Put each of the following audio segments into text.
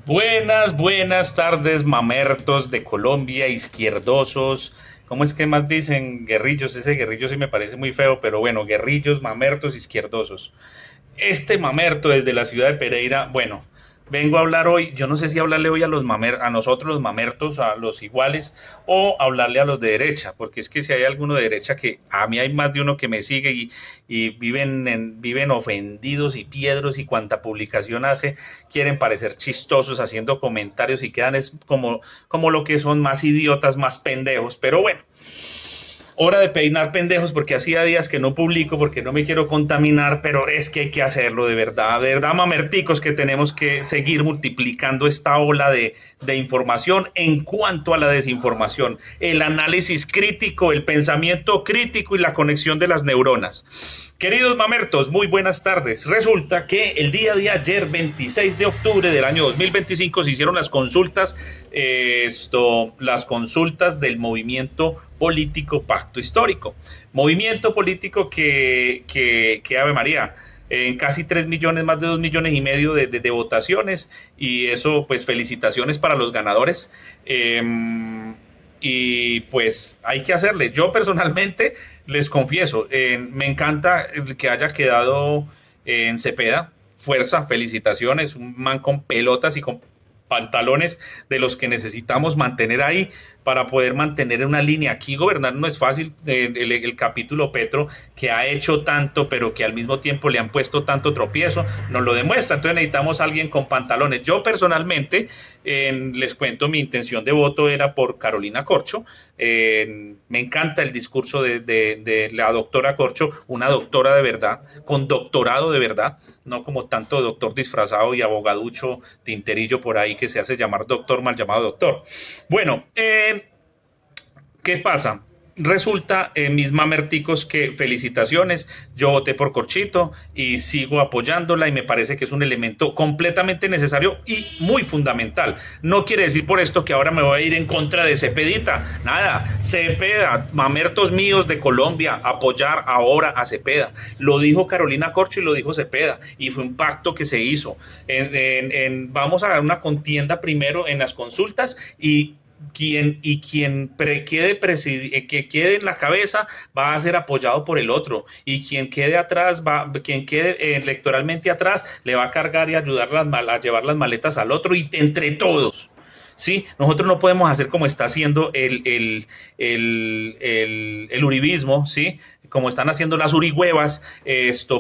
Buenas tardes, mamertos de Colombia, izquierdosos. ¿Cómo es que más dicen guerrillos? Ese guerrillo sí me parece muy feo, pero bueno, guerrillos, mamertos, izquierdosos. Este mamerto desde la ciudad de Pereira, bueno, vengo a hablar hoy, yo no sé si hablarle hoy a nosotros los mamertos, a los iguales, o hablarle a los de derecha, porque es que si hay alguno de derecha que a mí hay más de uno que me sigue y viven ofendidos y piedros y cuanta publicación hace, quieren parecer chistosos haciendo comentarios y quedan es como lo que son más idiotas, más pendejos, pero bueno, hora de peinar pendejos porque hacía días que no publico porque no me quiero contaminar, pero es que hay que hacerlo de verdad, mamerticos, que tenemos que seguir multiplicando esta ola de información en cuanto a la desinformación, el análisis crítico, el pensamiento crítico y la conexión de las neuronas. Queridos mamertos, muy buenas tardes. Resulta que el día de ayer, 26 de octubre del año 2025, se hicieron las consultas, las consultas del movimiento político Pacto Histórico. Movimiento político que Ave María, en casi 3 millones, más de 2 millones y medio de votaciones, y eso pues felicitaciones para los ganadores. Y pues hay que hacerle. Yo personalmente les confieso, me encanta que haya quedado en Cepeda. Fuerza, felicitaciones, un man con pelotas y con pantalones de los que necesitamos mantener ahí para poder mantener una línea. Aquí gobernar no es fácil. El capítulo Petro, que ha hecho tanto, pero que al mismo tiempo le han puesto tanto tropiezo, nos lo demuestra. Entonces necesitamos a alguien con pantalones. Yo personalmente, les cuento, mi intención de voto era por Carolina Corcho. Me encanta el discurso de la doctora Corcho, una doctora de verdad, con doctorado de verdad, no como tanto doctor disfrazado y abogaducho tinterillo por ahí que se hace llamar doctor, mal llamado doctor. Bueno, ¿qué pasa? Resulta, mis mamerticos, que felicitaciones, yo voté por Corchito y sigo apoyándola y me parece que es un elemento completamente necesario y muy fundamental. No quiere decir por esto que ahora me voy a ir en contra de Cepedita, nada. Cepeda, mamertos míos de Colombia, apoyar ahora a Cepeda. Lo dijo Carolina Corcho y lo dijo Cepeda, y fue un pacto que se hizo. Vamos a dar una contienda primero en las consultas, que quede en la cabeza va a ser apoyado por el otro, y quien quede atrás quien quede electoralmente atrás le va a cargar y ayudar a llevar las maletas al otro, y entre todos. Sí, nosotros no podemos hacer como está haciendo el uribismo, ¿sí? Como están haciendo las urihuevas.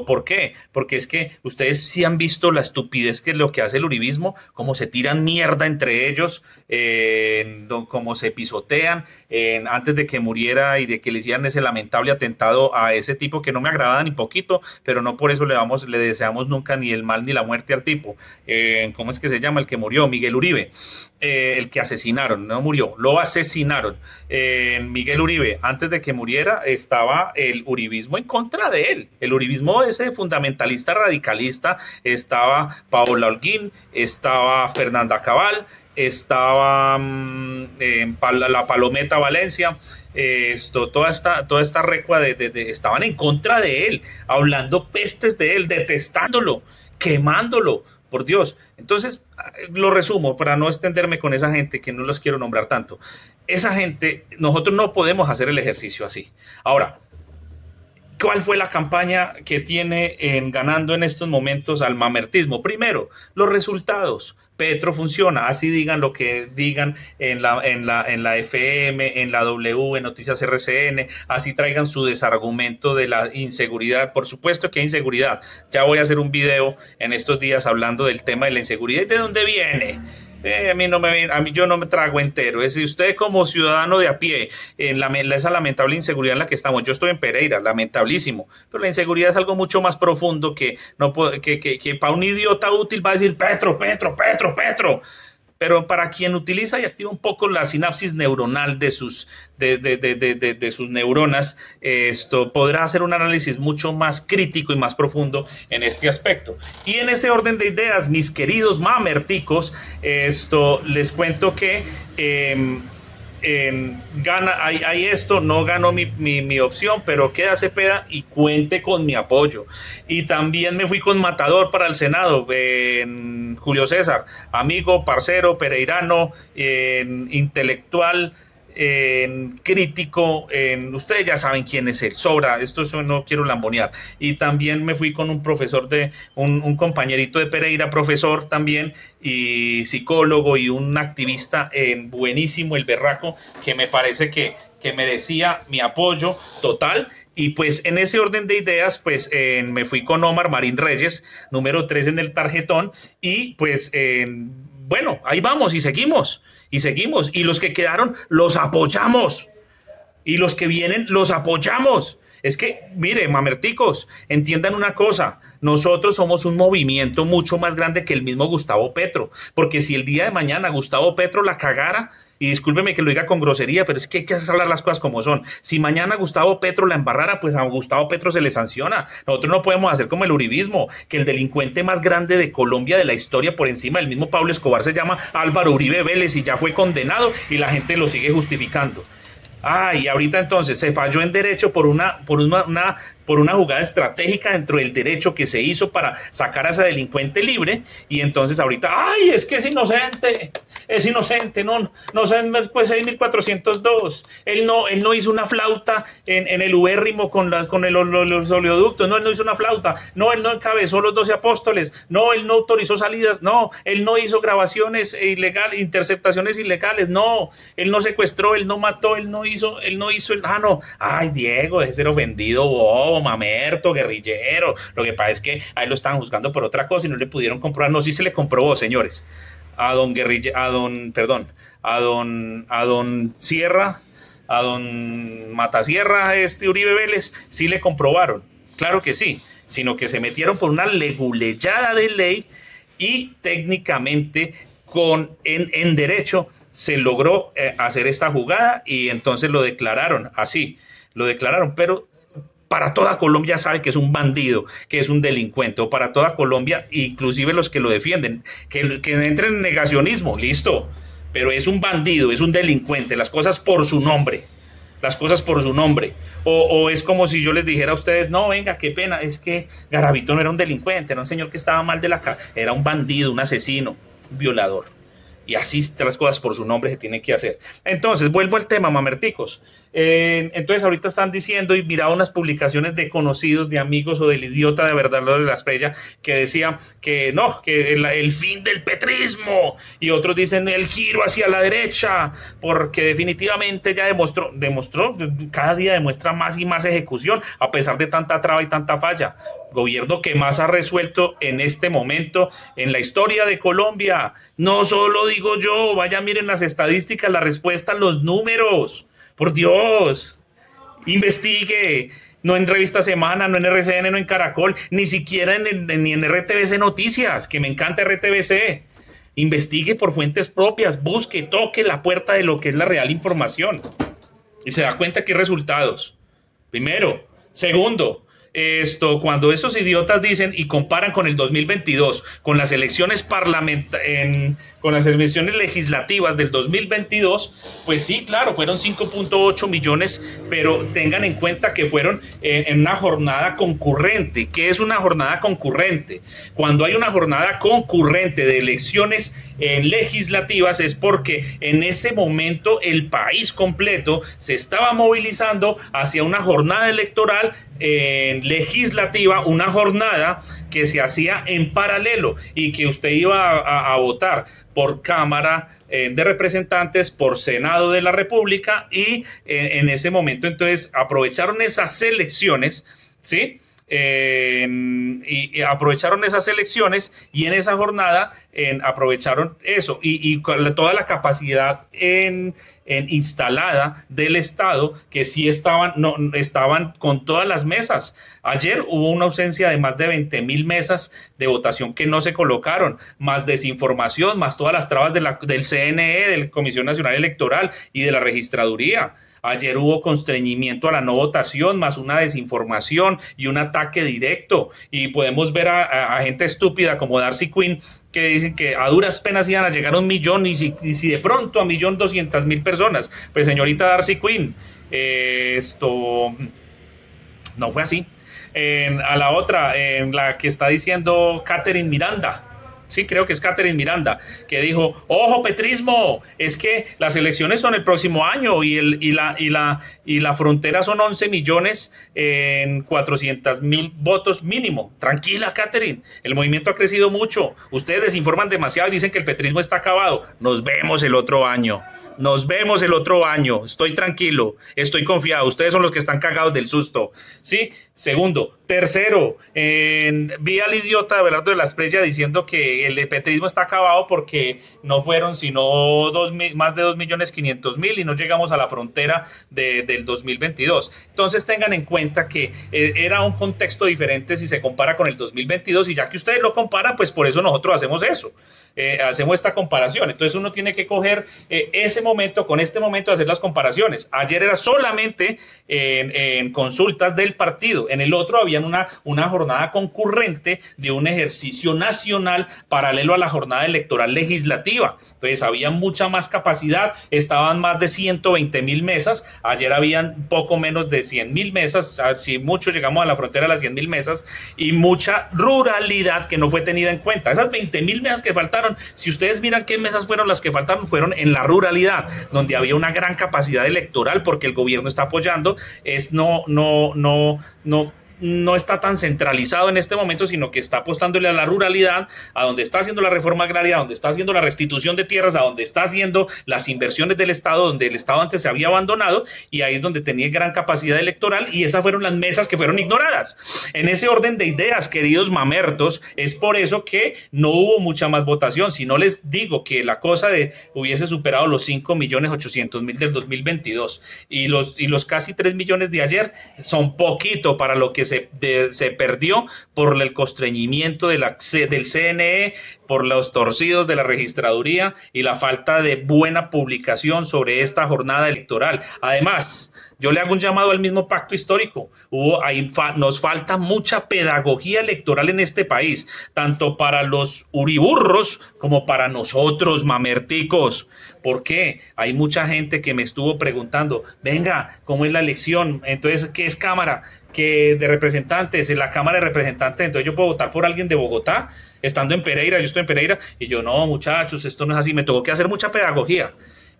¿Por qué? Porque es que ustedes sí han visto la estupidez que es lo que hace el uribismo, cómo se tiran mierda entre ellos, cómo se pisotean, antes de que muriera y de que le hicieran ese lamentable atentado a ese tipo que no me agradaba ni poquito, pero no por eso le deseamos nunca ni el mal ni la muerte al tipo. ¿Cómo es que se llama? El que murió, Miguel Uribe. El que asesinaron, no murió, lo asesinaron. Miguel Uribe, antes de que muriera, estaba el uribismo en contra de él. El uribismo ese fundamentalista radicalista, estaba Paola Holguín, estaba Fernanda Cabal, estaba la Palometa Valencia, toda esta recua estaban en contra de él, hablando pestes de él, detestándolo, quemándolo, por Dios. Entonces, lo resumo para no extenderme con esa gente que no los quiero nombrar tanto. Esa gente, nosotros no podemos hacer el ejercicio así. Ahora, ¿cuál fue la campaña que tiene ganando en estos momentos al mamertismo? Primero, los resultados. Petro funciona, así digan lo que digan en la FM, en la W, en Noticias RCN, así traigan su desargumento de la inseguridad. Por supuesto que hay inseguridad. Ya voy a hacer un video en estos días hablando del tema de la inseguridad y de dónde viene. A mí yo no me trago entero. Es decir, usted como ciudadano de a pie, esa lamentable inseguridad en la que estamos. Yo estoy en Pereira, lamentablísimo, pero la inseguridad es algo mucho más profundo que, no, que para un idiota útil va a decir Petro, Petro, Petro, Petro. Pero para quien utiliza y activa un poco la sinapsis neuronal de sus neuronas, esto podrá hacer un análisis mucho más crítico y más profundo en este aspecto. Y en ese orden de ideas, mis queridos mamerticos, les cuento que gana, hay esto, no ganó mi opción, pero queda Cepeda y cuente con mi apoyo. Y también me fui con Matador para el Senado, Julio César, amigo, parcero, pereirano, intelectual, crítico, ustedes ya saben quién es él, sobra, eso no quiero lambonear. Y también me fui con un profesor un compañerito de Pereira, profesor también, y psicólogo y un activista buenísimo, el Berraco, que me parece que merecía mi apoyo total. Y pues en ese orden de ideas, pues me fui con Omar Marín Reyes, número 3 en el tarjetón, y pues bueno, ahí vamos y seguimos, y seguimos, y los que quedaron los apoyamos, y los que vienen los apoyamos. Es que, mire, mamerticos, entiendan una cosa, nosotros somos un movimiento mucho más grande que el mismo Gustavo Petro, porque si el día de mañana Gustavo Petro la cagara, y discúlpeme que lo diga con grosería, pero es que hay que hablar las cosas como son. Si mañana Gustavo Petro la embarrara, pues a Gustavo Petro se le sanciona. Nosotros no podemos hacer como el uribismo, que el delincuente más grande de Colombia de la historia por encima del mismo Pablo Escobar se llama Álvaro Uribe Vélez y ya fue condenado y la gente lo sigue justificando. Y ahorita entonces se falló en derecho por una jugada estratégica dentro del derecho que se hizo para sacar a ese delincuente libre, y entonces ahorita, es que es inocente, no saben, pues 6.402, él no hizo una flauta en el ubérrimo con los oleoductos, no, él no hizo una flauta, no, él no encabezó los 12 apóstoles, no, él no autorizó salidas, no, él no hizo grabaciones ilegales, interceptaciones ilegales, no, él no secuestró, él no mató, él no hizo, no. Diego, es ser ofendido, bobo, mamerto, guerrillero. Lo que pasa es que ahí lo estaban juzgando por otra cosa y no le pudieron comprobar. No, sí se le comprobó, señores. A don Sierra, a don Matasierra, Uribe Vélez, sí le comprobaron. Claro que sí, sino que se metieron por una leguleyada de ley y técnicamente en derecho se logró hacer esta jugada, y entonces lo declararon así, pero para toda Colombia sabe que es un bandido, que es un delincuente, o para toda Colombia, inclusive los que lo defienden, que entren en negacionismo, listo, pero es un bandido, es un delincuente, las cosas por su nombre. O es como si yo les dijera a ustedes, no, venga, qué pena, es que Garavito no era un delincuente, era un señor que estaba mal de la cabeza, era un bandido, un asesino, un violador. Y así las cosas por su nombre se tienen que hacer. Entonces, vuelvo al tema, mamerticos. Entonces, ahorita están diciendo, y miraba unas publicaciones de conocidos, de amigos, o del idiota de verdad, lo de la estrella, que decía que no, que el fin del petrismo, y otros dicen el giro hacia la derecha, porque definitivamente ya demostró, cada día demuestra más y más ejecución, a pesar de tanta traba y tanta falla. Gobierno que más ha resuelto en este momento en la historia de Colombia. No solo digo yo, vaya, miren las estadísticas, la respuesta, los números. Por Dios, investigue. No en Revista Semana, no en RCN, no en Caracol, ni siquiera ni en RTVC Noticias, que me encanta RTVC. Investigue por fuentes propias, busque, toque la puerta de lo que es la real información. Y se da cuenta que hay resultados. Primero. Segundo, cuando esos idiotas dicen y comparan con el 2022, con las elecciones con las elecciones legislativas del 2022, pues sí, claro, fueron 5.8 millones, pero tengan en cuenta que fueron en una jornada concurrente. ¿Qué es una jornada concurrente? Cuando hay una jornada concurrente de elecciones legislativas es porque en ese momento el país completo se estaba movilizando hacia una jornada electoral legislativa, una jornada que se hacía en paralelo y que usted iba a votar por Cámara de Representantes, por Senado de la República, y en ese momento entonces aprovecharon esas elecciones, ¿sí? Y aprovecharon esas elecciones, y en esa jornada aprovecharon eso y toda la capacidad instalada del Estado, que sí estaban con todas las mesas. Ayer hubo una ausencia de más de 20.000 mesas de votación que no se colocaron, más desinformación, más todas las trabas del CNE, de la Comisión Nacional Electoral y de la Registraduría. Ayer hubo constreñimiento a la no votación, más una desinformación y un ataque directo. Y podemos ver a gente estúpida como Darcy Quinn, que dicen que a duras penas iban a llegar a 1 millón y si de pronto a 1.200.000 personas. Pues señorita Darcy Quinn, esto no fue así. A la otra, en la que está diciendo Catherine Miranda, sí, creo que es Catherine Miranda, que dijo, ojo, petrismo, es que las elecciones son el próximo año y la frontera son 11 millones en 400.000 votos mínimo. Tranquila, Catherine, el movimiento ha crecido mucho. Ustedes desinforman demasiado y dicen que el petrismo está acabado. Nos vemos el otro año. Nos vemos el otro año. Estoy tranquilo, estoy confiado. Ustedes son los que están cagados del susto. ¿Sí? Segundo. Tercero, vi al idiota de Abelardo de la Espriella diciendo que el petrismo está acabado porque no fueron sino más de 2.500.000 y no llegamos a la frontera del 2022. Entonces tengan en cuenta que era un contexto diferente si se compara con el 2022 y ya que ustedes lo comparan, pues por eso nosotros hacemos eso. Hacemos esta comparación. Entonces uno tiene que coger ese momento con este momento de hacer las comparaciones. Ayer era solamente en consultas del partido, en el otro habían una jornada concurrente de un ejercicio nacional paralelo a la jornada electoral legislativa. Entonces había mucha más capacidad, estaban más de 120.000 mesas, ayer habían poco menos de 100.000 mesas, si mucho llegamos a la frontera de las 100.000 mesas, y mucha ruralidad que no fue tenida en cuenta. Esas 20.000 mesas que faltaron, si ustedes miran qué mesas fueron las que faltaron, fueron en la ruralidad, donde había una gran capacidad electoral porque el gobierno está apoyando, no está tan centralizado en este momento, sino que está apostándole a la ruralidad, a donde está haciendo la reforma agraria, a donde está haciendo la restitución de tierras, a donde está haciendo las inversiones del Estado, donde el Estado antes se había abandonado, y ahí es donde tenía gran capacidad electoral, y esas fueron las mesas que fueron ignoradas. En ese orden de ideas, queridos mamertos, es por eso que no hubo mucha más votación. Si no les digo que la cosa hubiese superado los 5.800.000 del 2022 y los casi 3 millones de ayer, son poquito para lo que se perdió por el constreñimiento del CNE, por los torcidos de la registraduría y la falta de buena publicación sobre esta jornada electoral. Además, yo le hago un llamado al mismo pacto histórico. Nos falta mucha pedagogía electoral en este país, tanto para los uriburros como para nosotros, mamerticos. ¿Por qué? Hay mucha gente que me estuvo preguntando, venga, ¿cómo es la elección? Entonces, ¿qué es Cámara? Que de representantes, en la Cámara de Representantes, entonces yo puedo votar por alguien de Bogotá, estando en Pereira, yo estoy en Pereira, y yo, no, muchachos, esto no es así, me tuvo que hacer mucha pedagogía.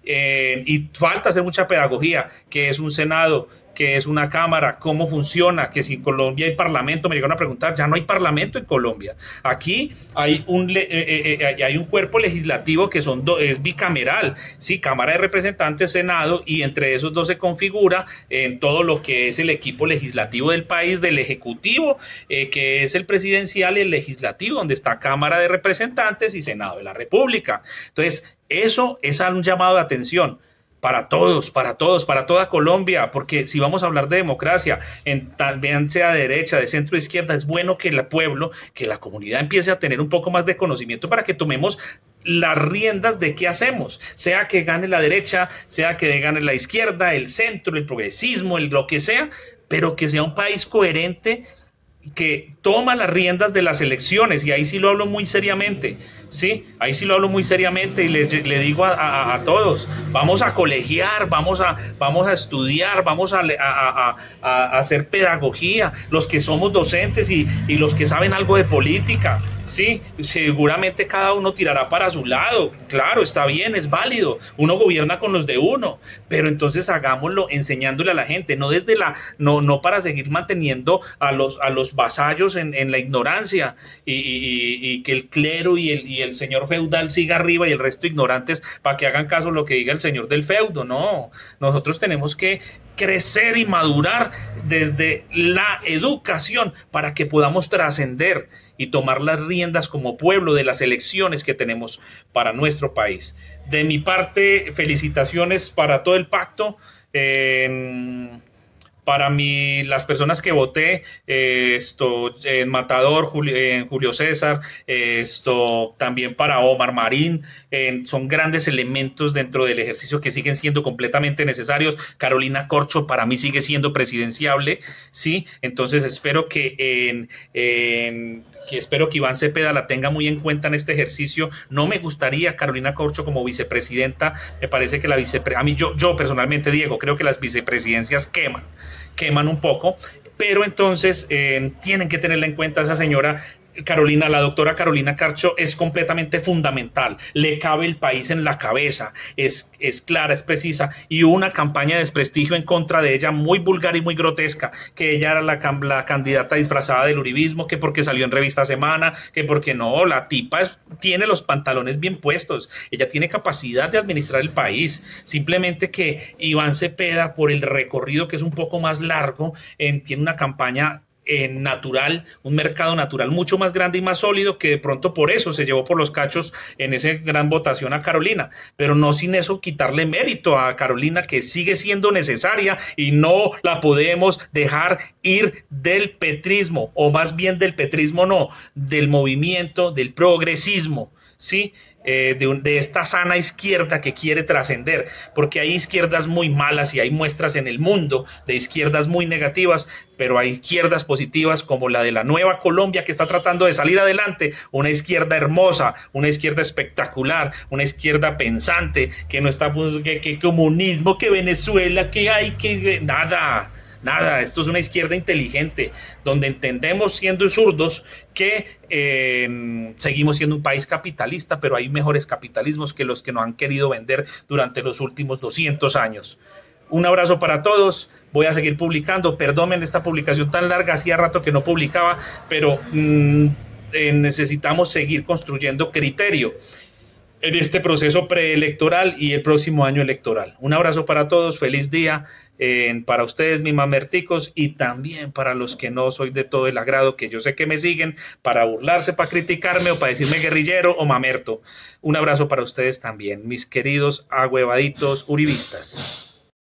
Y falta hacer mucha pedagogía, que es un Senado, que es una Cámara, cómo funciona, que si en Colombia hay parlamento, me llegaron a preguntar, ya no hay parlamento en Colombia. Aquí hay un cuerpo legislativo que es bicameral, sí, Cámara de Representantes, Senado, y entre esos dos se configura en todo lo que es el equipo legislativo del país, del Ejecutivo, que es el presidencial y el legislativo, donde está Cámara de Representantes y Senado de la República. Entonces, eso es un llamado de atención para todos, para toda Colombia, porque si vamos a hablar de democracia, bien sea de derecha, de centro, de izquierda, es bueno que el pueblo, que la comunidad empiece a tener un poco más de conocimiento para que tomemos las riendas de qué hacemos, sea que gane la derecha, sea que gane la izquierda, el centro, el progresismo, lo que sea, pero que sea un país coherente, que toma las riendas de las elecciones, y ahí sí lo hablo muy seriamente, ¿sí? Ahí sí lo hablo muy seriamente y le digo a todos, vamos a colegiar, vamos a estudiar, vamos a hacer pedagogía, los que somos docentes y los que saben algo de política, ¿sí? Seguramente cada uno tirará para su lado, claro, está bien, es válido, uno gobierna con los de uno, pero entonces hagámoslo enseñándole a la gente, no para seguir manteniendo a los vasallos en la ignorancia y que el clero y el señor feudal siga arriba y el resto ignorantes para que hagan caso a lo que diga el señor del feudo. No, nosotros tenemos que crecer y madurar desde la educación para que podamos trascender y tomar las riendas como pueblo de las elecciones que tenemos para nuestro país. De mi parte, felicitaciones para todo el pacto. Para mí, las personas que voté, en Matador, en Julio César, también para Omar Marín, son grandes elementos dentro del ejercicio que siguen siendo completamente necesarios. Carolina Corcho para mí sigue siendo presidenciable, ¿sí? Entonces espero que Iván Cepeda la tenga muy en cuenta en este ejercicio. No me gustaría Carolina Corcho como vicepresidenta. Me parece que a mí yo personalmente, Diego, creo que las vicepresidencias queman un poco, pero entonces tienen que tenerla en cuenta esa señora Carolina, la doctora Carolina Carcho es completamente fundamental, le cabe el país en la cabeza, es clara, es precisa, y hubo una campaña de desprestigio en contra de ella muy vulgar y muy grotesca, que ella era la candidata disfrazada del uribismo, que porque salió en Revista Semana, que porque no, la tipa tiene los pantalones bien puestos, ella tiene capacidad de administrar el país, simplemente que Iván Cepeda, por el recorrido que es un poco más largo, tiene una campaña natural, un mercado natural mucho más grande y más sólido, que de pronto por eso se llevó por los cachos en esa gran votación a Carolina, pero no sin eso quitarle mérito a Carolina, que sigue siendo necesaria y no la podemos dejar ir del petrismo, o más bien del petrismo no, del movimiento del progresismo, ¿sí? De esta sana izquierda que quiere trascender, porque hay izquierdas muy malas y hay muestras en el mundo de izquierdas muy negativas, pero hay izquierdas positivas como la de la Nueva Colombia, que está tratando de salir adelante, una izquierda hermosa, una izquierda espectacular, una izquierda pensante, que no está pues, que comunismo, que Venezuela, que hay, que nada. Nada, esto es una izquierda inteligente, donde entendemos, siendo zurdos, que seguimos siendo un país capitalista, pero hay mejores capitalismos que los que nos han querido vender durante los últimos 200 años. Un abrazo para todos, voy a seguir publicando, perdonen esta publicación tan larga, hacía rato que no publicaba, pero necesitamos seguir construyendo criterio en este proceso preelectoral y el próximo año electoral. Un abrazo para todos, feliz día para ustedes, mis mamerticos, y también para los que no soy de todo el agrado, que yo sé que me siguen para burlarse, para criticarme o para decirme guerrillero o mamerto. Un abrazo para ustedes también, mis queridos ahuevaditos uribistas.